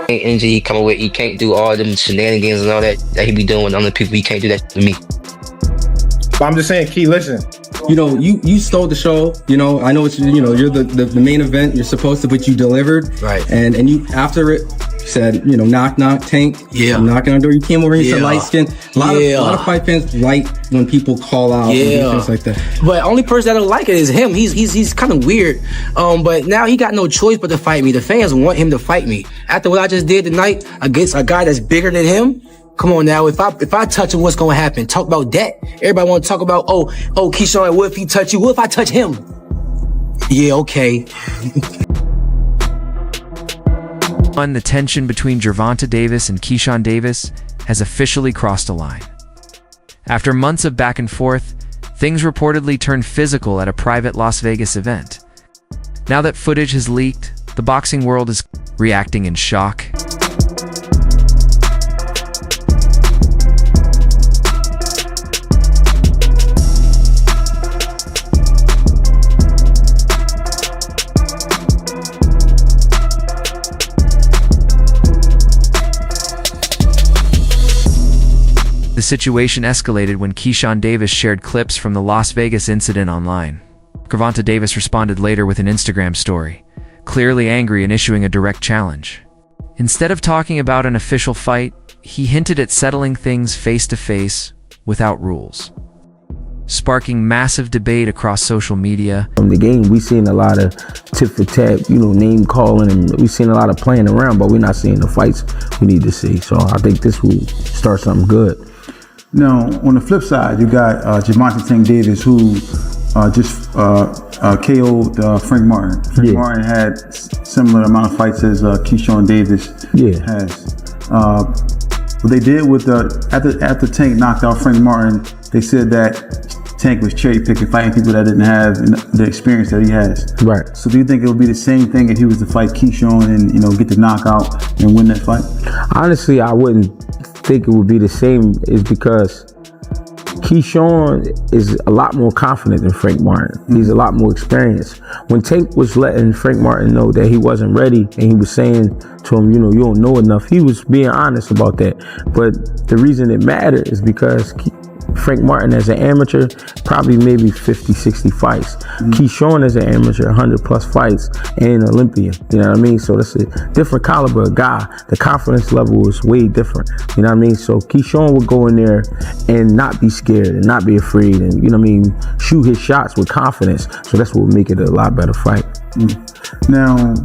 Energy he coming with, he can't do all them shenanigans and all that he be doing with other people. He can't do that to me. But I'm just saying, Key, listen. You know, you stole the show. You know, I know it's, you know, you're the main event. You're supposed to, but you delivered. Right. And you, after it, said, you know, knock, knock, Tank. Yeah. I'm knocking on the door. You came over here, you said light skin. A lot of fight fans like when people call out and things like that. But only person that don't like it is him. He's kind of weird. But now he got no choice but to fight me. The fans want him to fight me. After what I just did tonight against a guy that's bigger than him, come on now, if I touch him, what's gonna happen? Talk about that. Everybody wanna talk about, oh, Keyshawn, what if he touch you? What if I touch him? Yeah, okay. The tension between Gervonta Davis and Keyshawn Davis has officially crossed a line. After months of back and forth, things reportedly turned physical at a private Las Vegas event. Now that footage has leaked, the boxing world is reacting in shock. The situation escalated when Keyshawn Davis shared clips from the Las Vegas incident online. Gervonta Davis responded later with an Instagram story, clearly angry and issuing a direct challenge. Instead of talking about an official fight, he hinted at settling things face-to-face without rules, sparking massive debate across social media. From the game, we've seen a lot of tit for tat, you know, name calling, and we've seen a lot of playing around, but we're not seeing the fights we need to see. So I think this will start something good. Now, on the flip side, you got Gervonta Tank Davis, who just KO'd Frank Martin. Frank Martin had similar amount of fights as Keyshawn Davis has. What they did with after Tank knocked out Frank Martin, they said that Tank was cherry picking, fighting people that didn't have the experience that he has. Right. So do you think it would be the same thing if he was to fight Keyshawn and, you know, get the knockout and win that fight? Honestly, I wouldn't think it would be the same, is because Keyshawn is a lot more confident than Frank Martin. He's a lot more experienced. When Tank was letting Frank Martin know that he wasn't ready, and he was saying to him, you know, you don't know enough, he was being honest about that. But the reason it mattered is because Frank Martin as an amateur, probably maybe 50, 60 fights. Keyshawn as an amateur, 100 plus fights, and an Olympian. You know what I mean? So that's a different caliber of guy. The confidence level is way different. You know what I mean? So Keyshawn would go in there and not be scared and not be afraid, and, you know what I mean, shoot his shots with confidence. So that's what would make it a lot better fight. Now,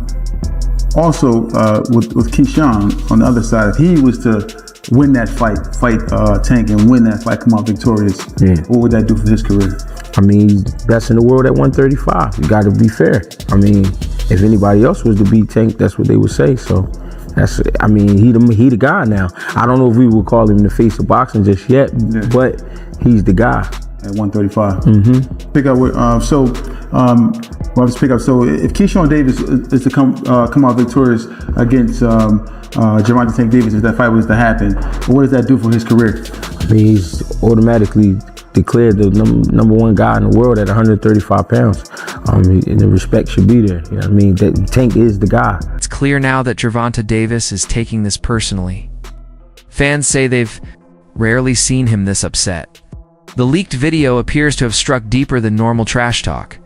also with Keyshawn on the other side, if he was to win that fight Tank and win that fight, come out victorious, what would that do for his career? I mean, he's best in the world at 135. You got to be fair. I mean, if anybody else was to beat Tank, that's what they would say. So that's, I mean, he the guy now. I don't know if we would call him the face of boxing just yet, but he's the guy. At 135. Pick up with So if Keyshawn Davis is to come out victorious against Gervonta Tank Davis, if that fight was to happen, what does that do for his career? I mean, he's automatically declared the number one guy in the world at 135 pounds. And the respect should be there. You know what I mean? That Tank is the guy. It's clear now that Gervonta Davis is taking this personally. Fans say they've rarely seen him this upset. The leaked video appears to have struck deeper than normal trash talk,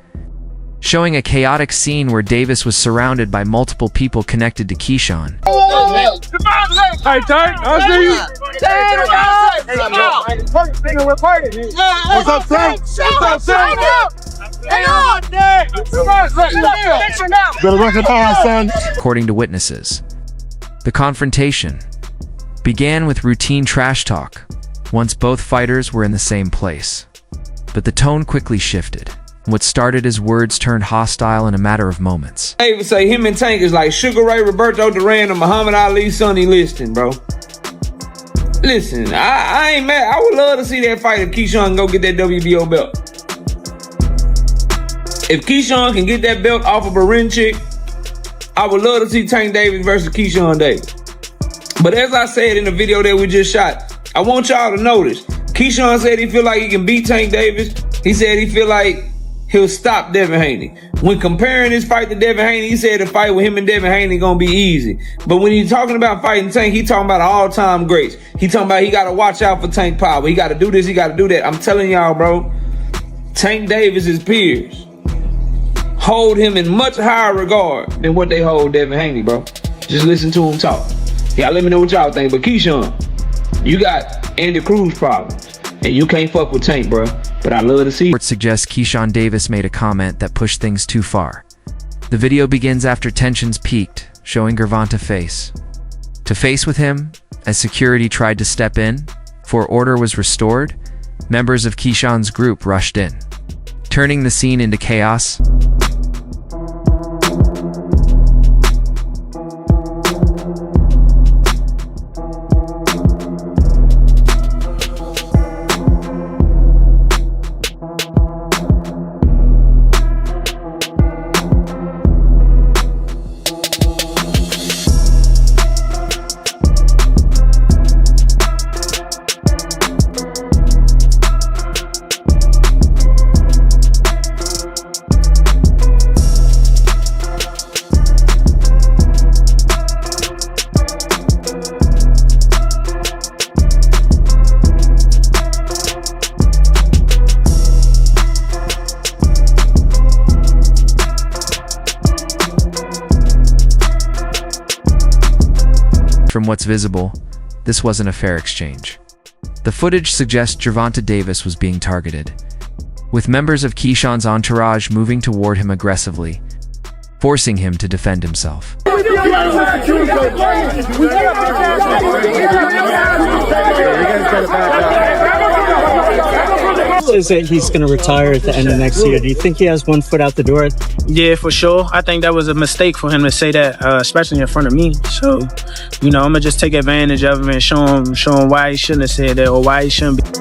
showing a chaotic scene where Davis was surrounded by multiple people connected to Keyshawn. Hey, Tank, I see you. What's up, Tank? What's up, Tank? Better work it out, son. According to witnesses, the confrontation began with routine trash talk once both fighters were in the same place. But the tone quickly shifted. What started as words turned hostile in a matter of moments. They would say him and Tank is like Sugar Ray, Roberto Duran, and Muhammad Ali, Sonny Liston, bro. Listen, I ain't mad. I would love to see that fight if Keyshawn go get that WBO belt. If Keyshawn can get that belt off of a ring chick, I would love to see Tank Davis versus Keyshawn Davis. But as I said in the video that we just shot, I want y'all to notice, Keyshawn said he feel like he can beat Tank Davis. He said he feel like he'll stop Devin Haney. When comparing this fight to Devin Haney, he said the fight with him and Devin Haney gonna be easy. But when he's talking about fighting Tank, he talking about all-time greats. He talking about he gotta watch out for Tank Power. He gotta do this, he gotta do that. I'm telling y'all, bro, Tank Davis's peers hold him in much higher regard than what they hold Devin Haney, bro. Just listen to him talk. Y'all let me know what y'all think. But Keyshawn, you got Andy Cruz problems, and you can't fuck with Tank, bro. But I love to see. Report suggests Keyshawn Davis made a comment that pushed things too far. The video begins after tensions peaked, showing Gervonta face to face with him as security tried to step in. Before order was restored, members of Keyshawn's group rushed in, turning the scene into chaos. From what's visible, this wasn't a fair exchange. The footage suggests Gervonta Davis was being targeted, with members of Keyshawn's entourage moving toward him aggressively, forcing him to defend himself. Is that he's going to retire at the end of next year? Do you think he has one foot out the door? Yeah, for sure. I think that was a mistake for him to say that, especially in front of me. So, I'm gonna just take advantage of him and show him why he shouldn't have said that or why he shouldn't be.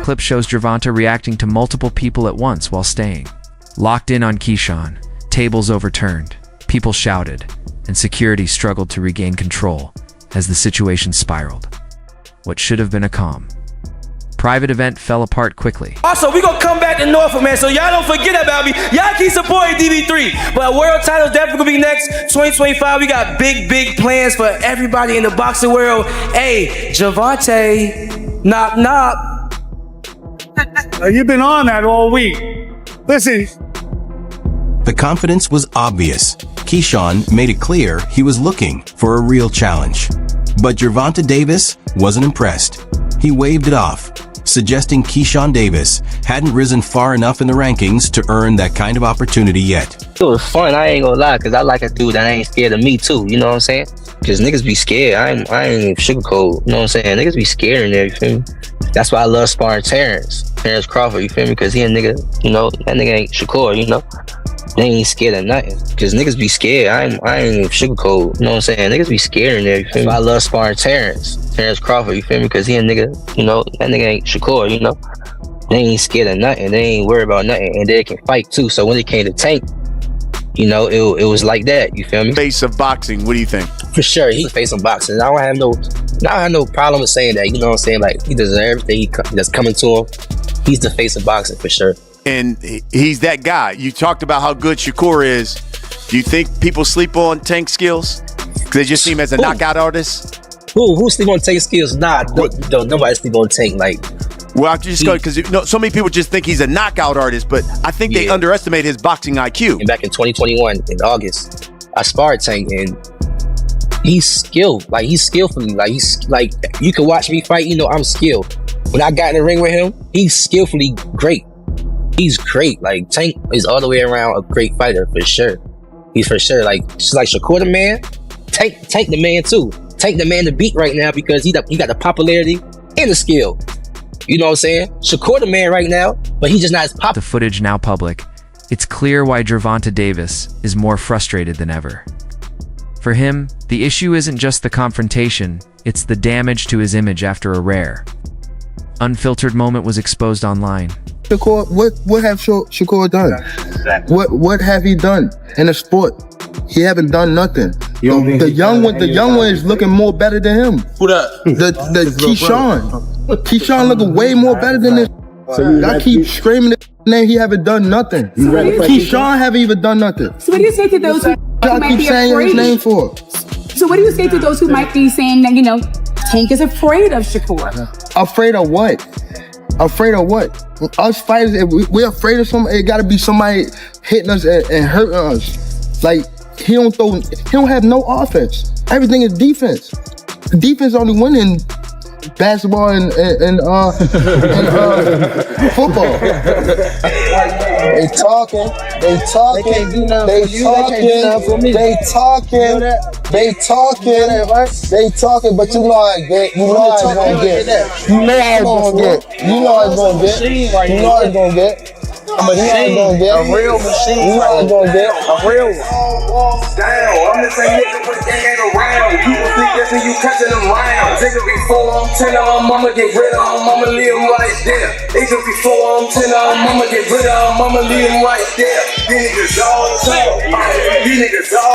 Clip shows Gervonta reacting to multiple people at once while staying locked in on Keyshawn. Tables overturned, people shouted, and security struggled to regain control as the situation spiraled. What should have been a calm private event fell apart quickly. Also, we gonna come back to Norfolk, man, so y'all don't forget about me. Y'all keep supporting DB3. But world titles definitely gonna be next. 2025, we got big plans for everybody in the boxing world. Hey, Gervonta, knock, knock. You've been on that all week. Listen. The confidence was obvious. Keyshawn made it clear he was looking for a real challenge. But Gervonta Davis wasn't impressed. He waved it off, suggesting Keyshawn Davis hadn't risen far enough in the rankings to earn that kind of opportunity yet. It was fun, I ain't gonna lie, because I like a dude that ain't scared of me too, you know what I'm saying? Because niggas be scared, I ain't sugarcoat, you know what I'm saying? Niggas be scared in there, you feel me? That's why I love sparring Terrence Crawford, you feel me? Because he a nigga, you know, that nigga ain't Shakur, you know? They ain't scared of nothing. Because niggas be scared, I ain't sugarcoat, you know what I'm saying? Niggas be scared in there, you feel me? That's why I love sparring Terrence Crawford, you feel me? Because he a nigga, you know, that nigga ain't Shakur, you know? They ain't scared of nothing, they ain't worried about nothing, and they can fight too. So when it came to Tank, you know, it was like that, you feel me? Face of boxing, what do you think? For sure, he's face of boxing. I don't have no problem with saying that, you know what I'm saying? Like, he deserves everything that's coming to him. He's the face of boxing for sure. And he's that guy. You talked about how good Shakur is. Do you think people sleep on Tank's skills? Because they just see him as a knockout artist? Who sleep on Tank's skills? Nah, nobody sleep on Tank. Like, well, I'm just going because so many people just think he's a knockout artist, but I think they underestimate his boxing IQ. And back in 2021, in August, I sparred Tank, and he's skilled. Like, he's skillfully. Like, he's like, you can watch me fight, you know, I'm skilled. When I got in the ring with him, he's skillfully great. He's great. Like, Tank is all the way around a great fighter for sure. He's for sure just like Shakur the man. Tank the man too. Tank the man to beat right now because he got the popularity and the skill. You know what I'm saying? Shakur the man right now, but he's just not as popular. The footage now public, it's clear why Gervonta Davis is more frustrated than ever. For him, the issue isn't just the confrontation, it's the damage to his image after a rare, unfiltered moment was exposed online. Shakur, what have Shakur done? What have he done in the sport? He haven't done nothing. The young one is looking more better than him. Who that? The Keyshawn looking way more better than this. I keep screaming his name. He haven't done nothing. Keyshawn haven't even done nothing. So what do you say to those who might be saying his name for? So what do you say to those who might be saying that, Tank is afraid of Shakur? Afraid of what? Afraid of what? Us fighters, if we're afraid of something, it gotta be somebody hitting us and hurting us. Like, he don't have no offense. Everything is defense. Defense only winning basketball and football. They talking. But you know how I get. You know how it's gonna get. A real machine. You know how it's gonna get. A real one. Down. I'm the same nigga, but they ain't around. People think that's when you catching them round. Nigga before I'm 10 on mama, get rid of them, mama leave them right there. Nigga before I'm 10 on mama, get rid of them, mama leave them right there. These niggas all talk. These niggas all